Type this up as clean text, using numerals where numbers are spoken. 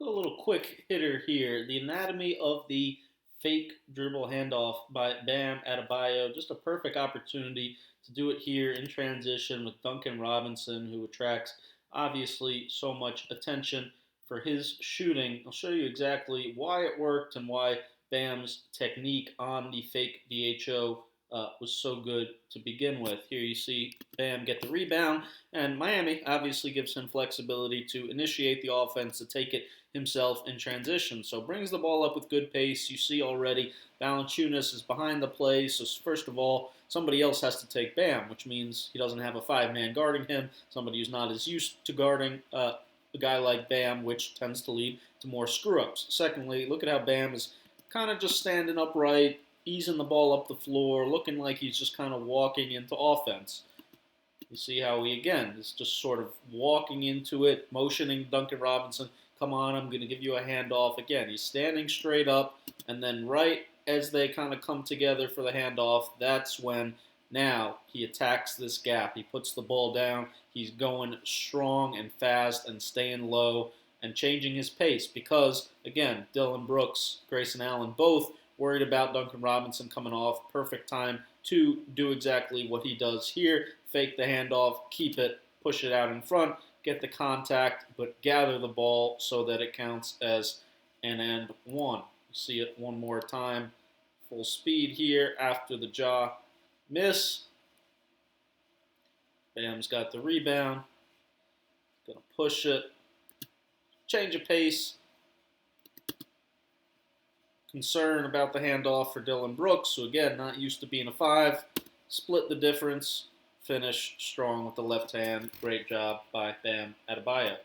A little quick hitter here. The anatomy of the fake dribble handoff by Bam Adebayo. Just a perfect opportunity to do it here in transition with Duncan Robinson, who attracts obviously so much attention for his shooting. I'll show you exactly why it worked and why Bam's technique on the fake DHO was so good to begin with. Here you see Bam get the rebound, and Miami obviously gives him flexibility to initiate the offense, to take it himself in transition. So brings the ball up with good pace. You see already Valanciunas is behind the play. So first of all, somebody else has to take Bam, which means he doesn't have a five-man guarding him, somebody who's not as used to guarding a guy like Bam, which tends to lead to more screw-ups. Secondly, look at how Bam is kind of just standing upright, easing the ball up the floor, looking like he's just kind of walking into offense. You see how he, again, is just sort of walking into it, motioning Duncan Robinson, come on, I'm going to give you a handoff. Again, he's standing straight up, and then right as they kind of come together for the handoff, that's when now he attacks this gap. He puts the ball down. He's going strong and fast and staying low and changing his pace because, again, Dillon Brooks, Grayson Allen, both worried about Duncan Robinson coming off. Perfect time to do exactly what he does here. Fake the handoff, keep it, push it out in front, get the contact, but gather the ball so that it counts as an and one. See it one more time. Full speed here after the jaw miss. Bam's got the rebound. Gonna push it. Change of pace. Concern about the handoff for Dillon Brooks, who again, not used to being a five. Split the difference. Finish strong with the left hand. Great job by Bam Adebayo.